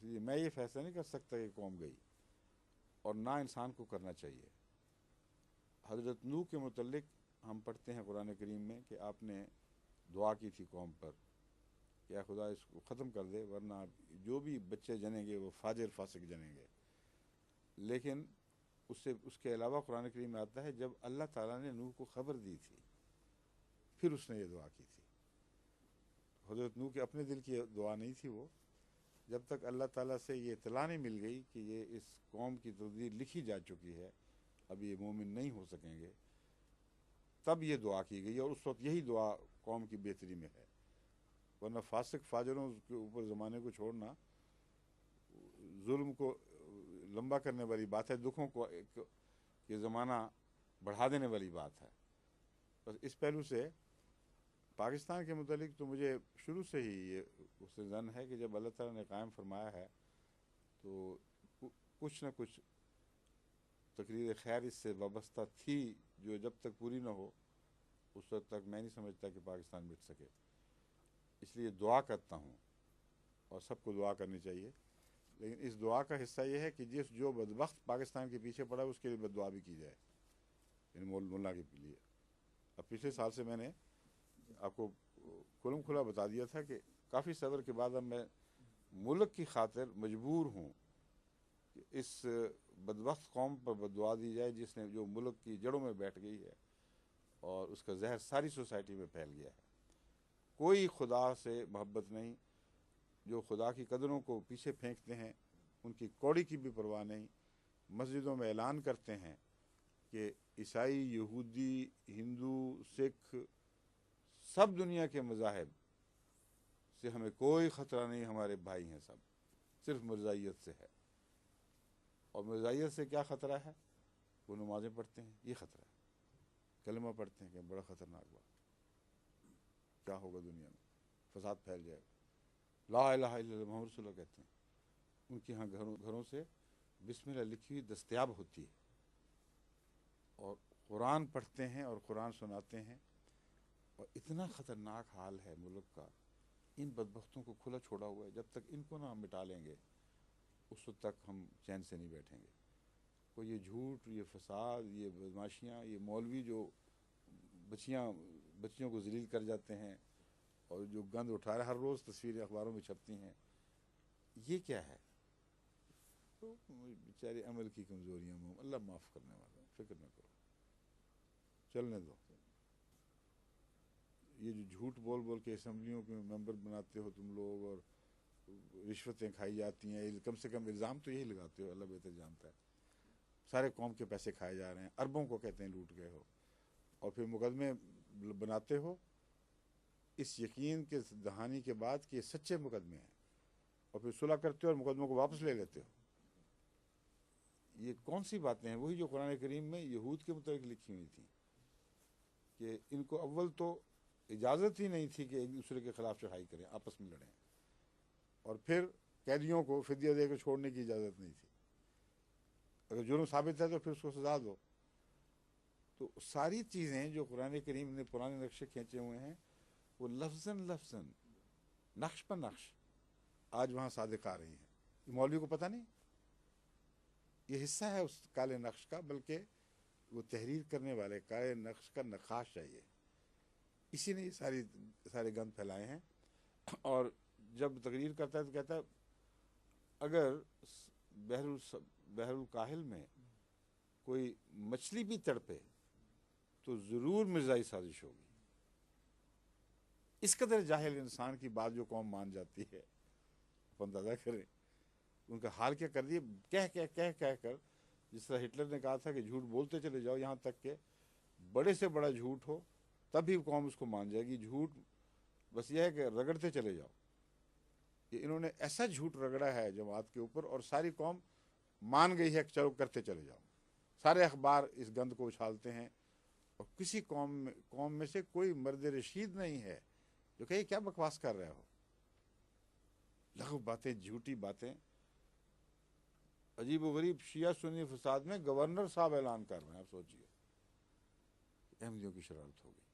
لیے میں یہ فیصلہ نہیں کر سکتا کہ قوم گئی، اور نہ انسان کو کرنا چاہیے۔ حضرت نوح کے متعلق ہم پڑھتے ہیں قرآن کریم میں کہ آپ نے دعا کی تھی قوم پر کہ اے خدا اس کو ختم کر دے، ورنہ جو بھی بچے جنیں گے وہ فاجر فاسق جنیں گے۔ لیکن اس کے علاوہ قرآن کریم میں آتا ہے جب اللہ تعالیٰ نے نوح کو خبر دی تھی پھر اس نے یہ دعا کی تھی۔ حضرت نوح کے اپنے دل کی دعا نہیں تھی وہ، جب تک اللہ تعالیٰ سے یہ اطلاع نہیں مل گئی کہ یہ اس قوم کی تقدیر لکھی جا چکی ہے، اب یہ مومن نہیں ہو سکیں گے، تب یہ دعا کی گئی، اور اس وقت یہی دعا قوم کی بہتری میں ہے۔ ورنہ فاسق فاجروں کے اوپر زمانے کو چھوڑنا ظلم کو لمبا کرنے والی بات ہے، دکھوں کو یہ زمانہ بڑھا دینے والی بات ہے۔ بس اس پہلو سے پاکستان کے متعلق تو مجھے شروع سے ہی یہ اس سے ظن ہے کہ جب اللہ تعالیٰ نے قائم فرمایا ہے تو کچھ نہ کچھ تقریر خیر اس سے وابستہ تھی، جو جب تک پوری نہ ہو اس وقت تک میں نہیں سمجھتا کہ پاکستان مٹ سکے۔ اس لیے دعا کرتا ہوں، اور سب کو دعا کرنی چاہیے، لیکن اس دعا کا حصہ یہ ہے کہ جو بدبخت پاکستان کے پیچھے پڑا اس کے لیے دعا بھی کی جائے، یعنی مولا کے لیے۔ اب پچھلے سال سے میں نے آپ کو کھلم کھلا بتا دیا تھا کہ کافی صبر کے بعد اب میں ملک کی خاطر مجبور ہوں کہ اس بدبخت قوم پر دعا دی جائے جو ملک کی جڑوں میں بیٹھ گئی ہے اور اس کا زہر ساری سوسائٹی میں پھیل گیا ہے۔ کوئی خدا سے محبت نہیں، جو خدا کی قدروں کو پیچھے پھینکتے ہیں ان کی کوڑی کی بھی پرواہ نہیں، مسجدوں میں اعلان کرتے ہیں کہ عیسائی، یہودی، ہندو، سکھ، سب دنیا کے مذاہب سے ہمیں کوئی خطرہ نہیں، ہمارے بھائی ہیں سب، صرف مرزائیت سے ہے۔ اور مرزائیت سے کیا خطرہ ہے؟ وہ نمازیں پڑھتے ہیں، یہ خطرہ ہے، کلمہ پڑھتے ہیں کہ بڑا خطرناک بات، کیا ہوگا دنیا میں، فساد پھیل جائے گا، لا الہ الا اللہ محمد رسول اللہ کہتے ہیں، ان کے ہاں گھروں سے بسم اللہ لکھی ہوئی دستیاب ہوتی ہے، اور قرآن پڑھتے ہیں اور قرآن سناتے ہیں، اور اتنا خطرناک حال ہے ملک کا، ان بدبختوں کو کھلا چھوڑا ہوا ہے، جب تک ان کو نہ ہم مٹا لیں گے اس وقت تک ہم چین سے نہیں بیٹھیں گے۔ کوئی یہ جھوٹ، یہ فساد، یہ بدماشیاں، یہ مولوی جو بچیوں کو ذلیل کر جاتے ہیں اور جو گند اٹھا رہے، ہر روز تصویریں اخباروں میں چھپتی ہیں، یہ کیا ہے؟ تو بیچارے عمل کی کمزوریاں، اللہ معاف کرنے والا، فکر نہ کرو، چلنے دو۔ یہ جو جھوٹ بول بول کے اسمبلیوں کے ممبر بناتے ہو تم لوگ، اور رشوتیں کھائی جاتی ہیں، کم سے کم الزام تو یہی لگاتے ہو، اللہ بہتر جانتا ہے، سارے قوم کے پیسے کھائے جا رہے ہیں، اربوں کو کہتے ہیں لوٹ گئے ہو، اور پھر مقدمے بناتے ہو اس یقین کے دہانی کے بعد کہ یہ سچے مقدمے ہیں، اور پھر صلح کرتے ہو اور مقدموں کو واپس لے لیتے ہو۔ یہ کون سی باتیں ہیں؟ وہی جو قرآن کریم میں یہود کے متعلق لکھی ہوئی تھیں کہ ان کو اول تو اجازت ہی نہیں تھی کہ ایک دوسرے کے خلاف چڑھائی کریں، آپس میں لڑیں، اور پھر قیدیوں کو فدیہ دے کے چھوڑنے کی اجازت نہیں تھی، اگر جرم ثابت ہے تو پھر اس کو سزا دو۔ تو ساری چیزیں جو قرآن کریم نے پرانے نقشے کھینچے ہوئے ہیں وہ لفظاً لفظاً، نقش پر نقش آج وہاں صادق آ رہی ہیں۔ یہ مولوی کو پتہ نہیں، یہ حصہ ہے اس کالے نقش کا، بلکہ وہ تحریر کرنے والے کالے نقش کا نقاش ہے، یہ اسی نے یہ سارے گند پھیلائے ہیں۔ اور جب تقریر کرتا ہے تو کہتا ہے اگر بحر الکاہل میں کوئی مچھلی بھی تڑپے تو ضرور مرزائی سازش ہوگی۔ اس قدر جاہل انسان کی بات جو قوم مان جاتی ہے، آپ اندازہ کریں ان کا حال کیا کر دیے، کہہ کر، جس طرح ہٹلر نے کہا تھا کہ جھوٹ بولتے چلے جاؤ یہاں تک کہ بڑے سے بڑا جھوٹ ہو تب بھی قوم اس کو مان جائے گی، جھوٹ بس یہ ہے کہ رگڑتے چلے جاؤ۔ کہ انہوں نے ایسا جھوٹ رگڑا ہے جماعت کے اوپر، اور ساری قوم مان گئی ہے کہ چلو کرتے چلے جاؤ، سارے اخبار اس گند کو اچھالتے ہیں، اور کسی قوم میں سے کوئی مرد رشید نہیں ہے جو کہ کیا بکواس کر رہے ہو، لغو باتیں، جھوٹی باتیں، عجیب و غریب شیعہ سنی فساد میں گورنر صاحب اعلان کر رہے ہیں، آپ سوچئے احمدیوں کی شرارت ہو گئی۔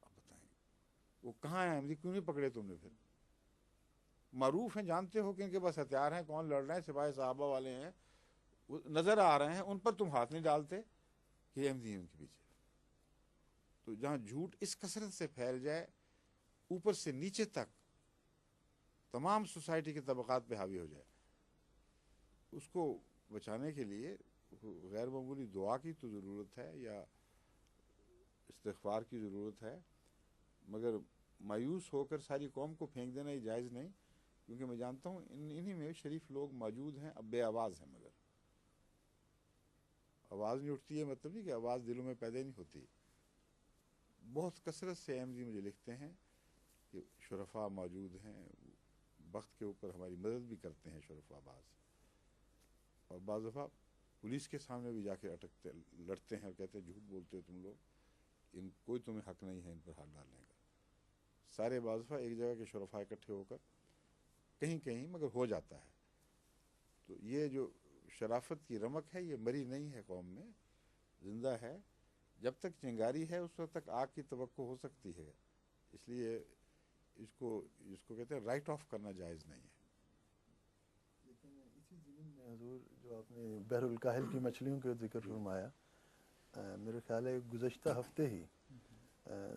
اب بتائیں وہ کہاں ہیں احمدی، کیوں نہیں پکڑے تم نے؟ پھر معروف ہیں، جانتے ہو کہ ان کے پاس ہتھیار ہیں، کون لڑ رہے ہیں، سپاہی صحابہ والے ہیں، وہ نظر آ رہے ہیں، ان پر تم ہاتھ نہیں ڈالتے کہ احمدی ہیں ان کے پیچھے. تو جہاں جھوٹ اس کثرت سے پھیل جائے اوپر سے نیچے تک تمام سوسائٹی کے طبقات پہ حاوی ہو جائے، اس کو بچانے کے لیے غیر معمولی دعا کی تو ضرورت ہے یا استغفار کی ضرورت ہے، مگر مایوس ہو کر ساری قوم کو پھینک دینا یہ جائز نہیں، کیونکہ میں جانتا ہوں انہی میں شریف لوگ موجود ہیں، اب بے آواز ہیں، مگر آواز نہیں اٹھتی ہے مطلب نہیں کہ آواز دلوں میں پیدا نہیں ہوتی. بہت کثرت سے احمدی مجھے لکھتے ہیں کہ شرفاء موجود ہیں، وقت کے اوپر ہماری مدد بھی کرتے ہیں شرفاء بعض، اور بعض دفعہ پولیس کے سامنے بھی جا کے اٹکتے لڑتے ہیں اور کہتے ہیں جھوٹ بولتے ہو تم لوگ، ان کوئی تمہیں حق نہیں ہے ان پر ہاتھ ڈالنے کا. سارے بعض دفعہ ایک جگہ کے شرفاء اکٹھے ہو کر کہیں کہیں مگر ہو جاتا ہے. تو یہ جو شرافت کی رمق ہے یہ مری نہیں ہے، قوم میں زندہ ہے. جب تک چنگاری ہے اس وقت تک آگ کی توقع ہو سکتی ہے، اس لیے اس کو کہتے ہیں رائٹ آف کرنا جائز نہیں ہے. لیکن اسی ضمن میں حضور جو آپ نے بحر الکاہل کی مچھلیوں کا ذکر فرمایا، میرے خیال ہے گزشتہ ہفتے ہی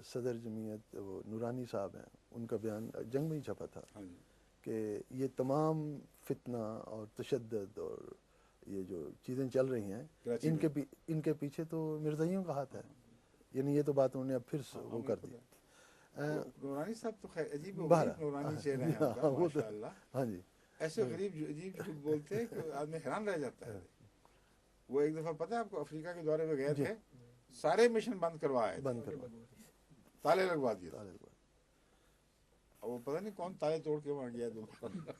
صدر جمعیت وہ نورانی صاحب ہیں، ان کا بیان جنگ میں ہی چھپا تھا کہ یہ تمام فتنہ اور تشدد اور یہ جو چیزیں چل رہی ہیں ان کے پیچھے تو مرزائیوں کا ہاتھ ہے. یعنی یہ تو بات انہوں نے اب پھر وہ کر دی. نورانی صاحب تو خیر عجیب و غریب نورانی چہرہ ہیں ان کا، ماشاءاللہ. ہاں جی، ایسے غریب عجیب جھوٹ بولتے ہیں کہ آدمی حیران رہ جاتا ہے. وہ ایک دفعہ پتہ ہے آپ کو افریقہ کے دورے پہ گئے تھے، سارے مشن بند کروائے، تالے لگوا دیے. وہ پتہ نہیں کون تالے توڑ کے وہاں گیا دوبارہ.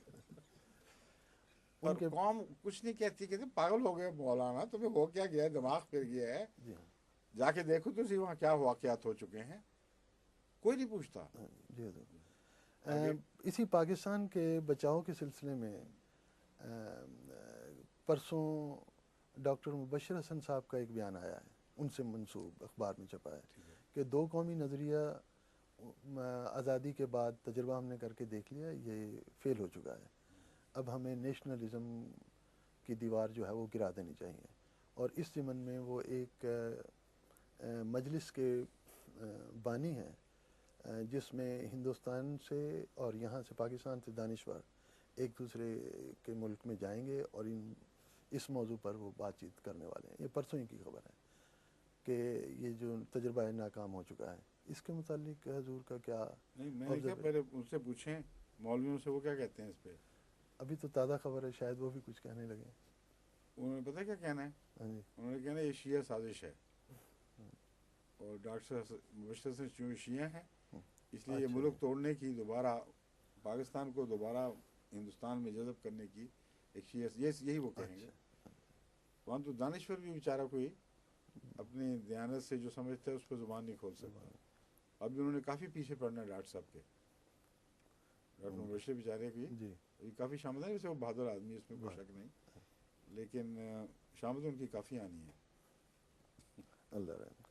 اور قوم کچھ نہیں کہتی کہ پاگل ہو گئے مولانا، تمہیں ہو کیا گیا، دماغ پھر گیا ہے، جا کے دیکھو تو وہاں کیا واقعات ہو چکے ہیں، کوئی نہیں پوچھتا. اسی پاکستان کے بچاؤ کے سلسلے میں پرسوں ڈاکٹر مبشر حسن صاحب کا ایک بیان آیا ہے، ان سے منسوب اخبار میں چھپا ہے کہ 2 قومی نظریہ آزادی کے بعد تجربہ ہم نے کر کے دیکھ لیا، یہ فیل ہو چکا ہے. اب ہمیں نیشنلزم کی دیوار جو ہے وہ گرا دینی چاہیے. اور اس ضمن میں وہ ایک مجلس کے بانی ہیں جس میں ہندوستان سے اور یہاں سے پاکستان سے دانشور ایک دوسرے کے ملک میں جائیں گے اور اس موضوع پر وہ بات چیت کرنے والے ہیں. یہ پرسوں ہی کی خبر ہے کہ یہ جو تجربہ ناکام ہو چکا ہے. اس کے متعلق حضور کا کیا؟ نہیں میں نے کہا پہلے ان سے پوچھیں مولویوں سے وہ کیا کہتے ہیں اس پہ. ابھی تو تازہ خبر ہے، شاید وہ بھی کچھ کہنے لگے. انہوں نے پتہ کیا کہنا ہے؟ انہوں نے کہنا یہ شیعہ سازش ہے، اور ڈاکٹر مبشر سے چونکہ شیعہ ہیں اس لیے یہ ملک توڑنے کی، دوبارہ پاکستان کو دوبارہ ہندوستان میں جذب کرنے کی ایک شیعہ، یہی وہ کہیں گے. وہاں تو دانشور بھی بیچارہ کوئی اپنی دیانت سے جو سمجھتا ہے اس پہ زبان نہیں کھول سکتا. اب بھی انہوں نے کافی پیچھے پڑنا ہے ڈاکٹر صاحب کے، ڈاکٹر مبشر بیچارے کی کافی شامت ہے. ویسے وہ بہادر آدمی، اس میں کوئی شک نہیں، لیکن شامت ان کی کافی آنی ہے. اللہ رحم.